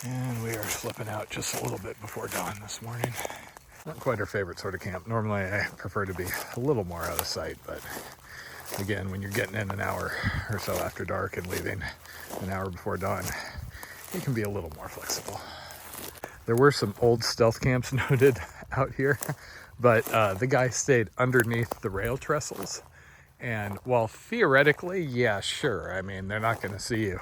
And we are slipping out just a little bit before dawn this morning. Not quite our favorite sort of camp. Normally I prefer to be a little more out of sight, but again, when you're getting in an hour or so after dark and leaving an hour before dawn, it can be a little more flexible. There were some old stealth camps noted out here, but the guy stayed underneath the rail trestles. And while theoretically, yeah, sure, I mean, they're not going to see you.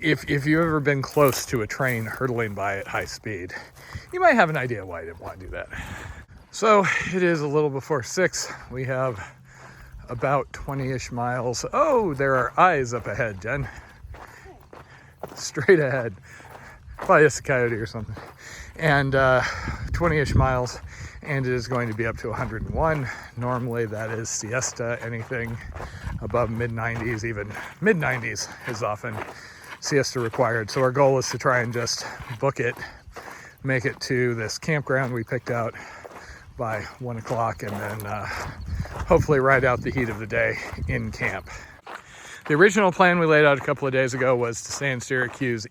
If you've ever been close to a train hurtling by at high speed, you might have an idea why I didn't want to do that. So it is a little before 6. We have about 20-ish miles. Oh, there are eyes up ahead, Jen. Straight ahead. Probably just a coyote or something. And 20-ish miles, and it is going to be up to 101. Normally that is siesta. Anything above mid-90s, even mid-90s is often siesta required. So our goal is to try and just book it, make it to this campground we picked out by 1 o'clock, and then hopefully ride out the heat of the day in camp. The original plan we laid out a couple of days ago was to stay in Syracuse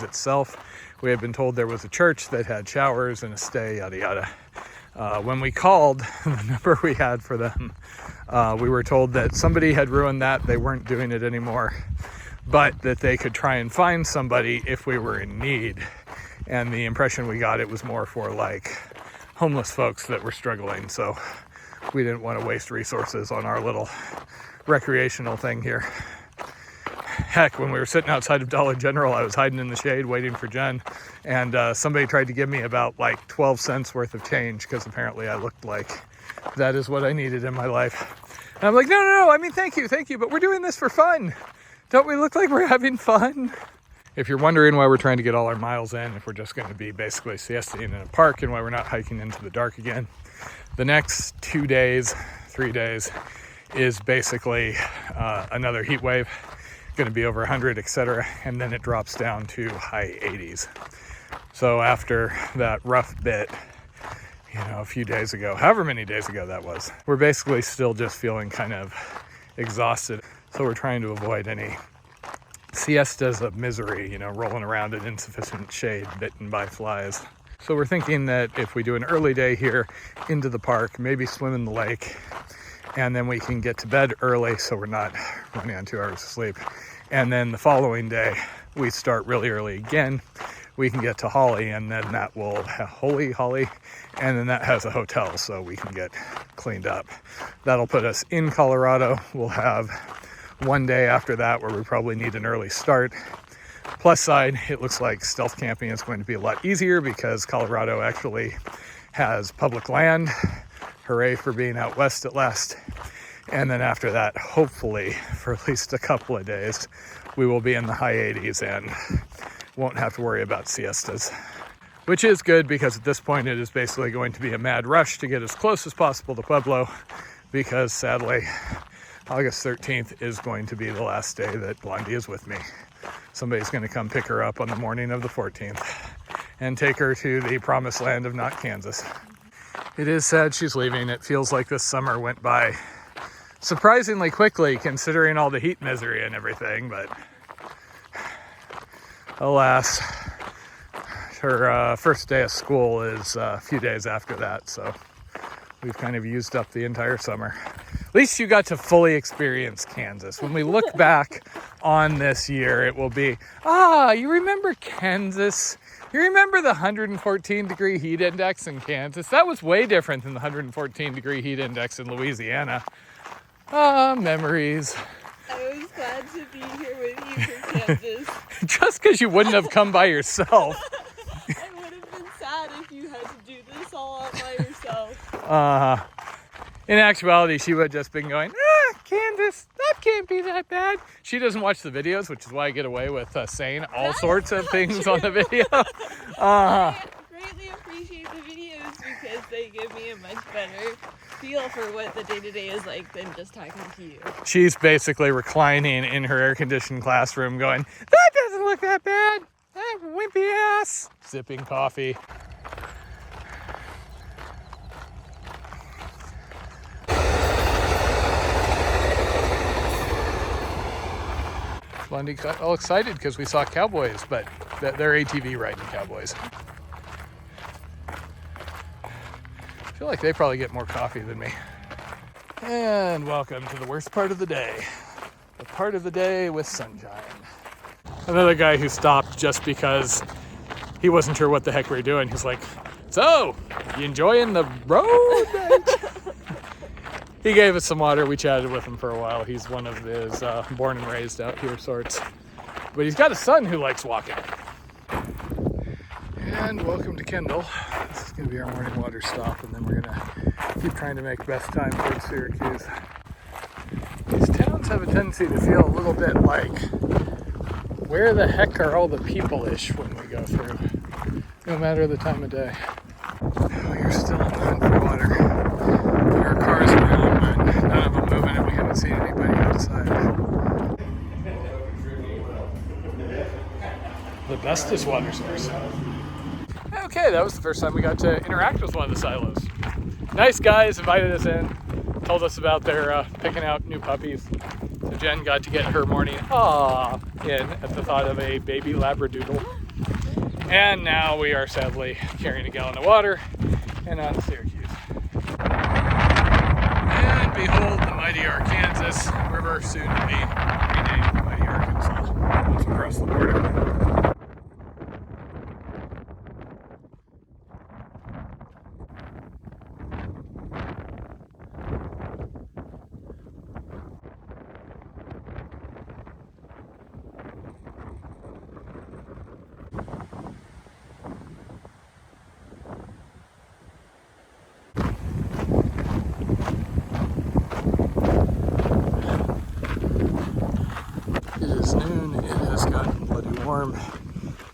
itself. We had been told there was a church that had showers and a stay, yada yada. When we called the number we had for them, we were told that somebody had ruined that. They weren't doing it anymore, but that they could try and find somebody if we were in need. And the impression we got, it was more for like homeless folks that were struggling. So we didn't want to waste resources on our little recreational thing here. Heck, when we were sitting outside of Dollar General, I was hiding in the shade waiting for Jen, and somebody tried to give me about like 12 cents worth of change because apparently I looked like that is what I needed in my life. And I'm like, no, I mean, thank you, but we're doing this for fun. Don't we look like we're having fun? If you're wondering why we're trying to get all our miles in, if we're just going to be basically siestaing in a park and why we're not hiking into the dark again, the next 2 days, 3 days is basically another heat wave, going to be over 100, etc. And then it drops down to high 80s. So after that rough bit, a few days ago, however many days ago that was, we're basically still just feeling kind of exhausted. So we're trying to avoid any siestas of misery, rolling around in insufficient shade, bitten by flies. So we're thinking that if we do an early day here into the park, maybe swim in the lake, and then we can get to bed early so we're not running on 2 hours of sleep. And then the following day, we start really early again. We can get to Holly, and then that will have Holly, and then that has a hotel so we can get cleaned up. That'll put us in Colorado. We'll have 1 day after that where we probably need an early start. Plus side, it looks like stealth camping is going to be a lot easier because Colorado actually has public land. Hooray for being out west at last. And then after that, hopefully for at least a couple of days, we will be in the high 80s and won't have to worry about siestas. Which is good because at this point it is basically going to be a mad rush to get as close as possible to Pueblo, because sadly August 13th is going to be the last day that Blondie is with me. Somebody's going to come pick her up on the morning of the 14th and take her to the promised land of not Kansas. It is sad she's leaving. It feels like this summer went by surprisingly quickly considering all the heat misery and everything, but alas, her first day of school is a few days after that, so we've kind of used up the entire summer. At least you got to fully experience Kansas. When we look back on this year, it will be, you remember Kansas? You remember the 114 degree heat index in Kansas? That was way different than the 114 degree heat index in Louisiana. Memories. I was glad to be here with you from Kansas. Just because you wouldn't have come by yourself. I would have been sad if you had to do this all out by yourself. In actuality, she would have just been going, Kansas, that can't be that bad. She doesn't watch the videos, which is why I get away with saying all sorts of things true. on the video. I greatly appreciate the videos because they give me a much better feel for what the day-to-day is like than just talking to you. She's basically reclining in her air-conditioned classroom going, that doesn't look that bad. That wimpy ass. Sipping coffee. Blondie got all excited because we saw cowboys, but They're ATV riding cowboys. I feel like they probably get more coffee than me. And welcome to the worst part of the day. The part of the day with sunshine. Another guy who stopped just because he wasn't sure what the heck we were doing. He's like, so, you enjoying the road? He gave us some water. We chatted with him for a while. He's one of his born and raised out here sorts. But he's got a son who likes walking. And welcome to Kendall. This is going to be our morning water stop, and then we're going to keep trying to make best time towards Syracuse. These towns have a tendency to feel a little bit like, where the heck are all the people-ish when we go through? No matter the time of day. We are still on the hunt for water. There are cars around, but none of them moving, and we haven't seen anybody outside. The bestest water source. Okay, that was the first time we got to interact with one of the silos. Nice guys invited us in, told us about their picking out new puppies. So Jen got to get her morning "aww" in at the thought of a baby Labradoodle. And now we are sadly carrying a gallon of water and on to Syracuse. And behold the mighty Arkansas River, soon to be renamed Mighty Arkansas, once we cross the border. Warm.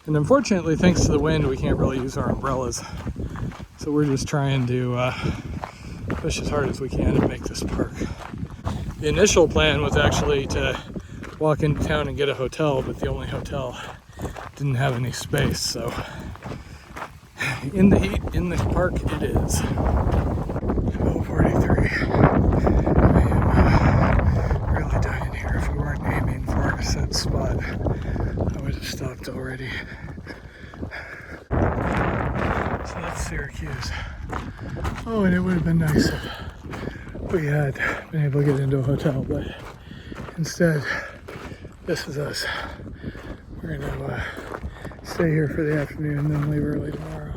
And unfortunately, thanks to the wind, we can't really use our umbrellas. So we're just trying to push as hard as we can to make this park. The initial plan was actually to walk into town and get a hotel, but the only hotel didn't have any space. So in the heat, in this park, it is. 12:43. I am really dying here. If we weren't aiming for a set spot, I would have stopped already. So that's Syracuse. Oh, and it would have been nice if we had been able to get into a hotel, but instead, this is us. We're gonna stay here for the afternoon and then leave early tomorrow.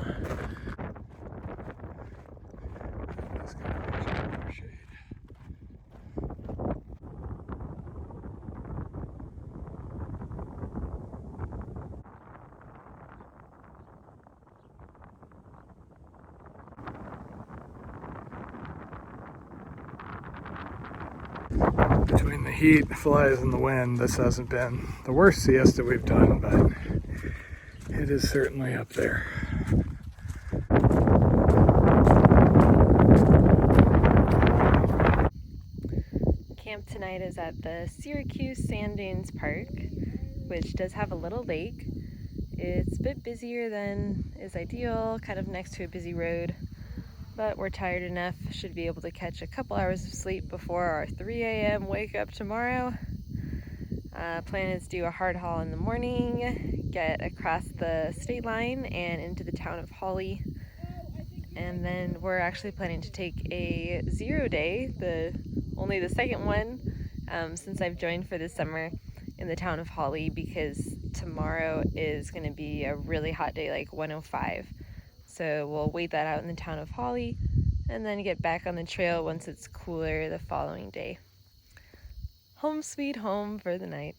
Between the heat, flies, and the wind, this hasn't been the worst siesta we've done, but it is certainly up there. Camp tonight is at the Syracuse Sand Dunes Park, which does have a little lake. It's a bit busier than is ideal, kind of next to a busy road. But we're tired enough, should be able to catch a couple hours of sleep before our 3 a.m. wake up tomorrow. Plan is to do a hard haul in the morning, get across the state line and into the town of Hawley. And then we're actually planning to take a 0 day, only the second one since I've joined for this summer, in the town of Hawley, because tomorrow is going to be a really hot day, like 105. So we'll wait that out in the town of Hawley and then get back on the trail once it's cooler the following day. Home sweet home for the night.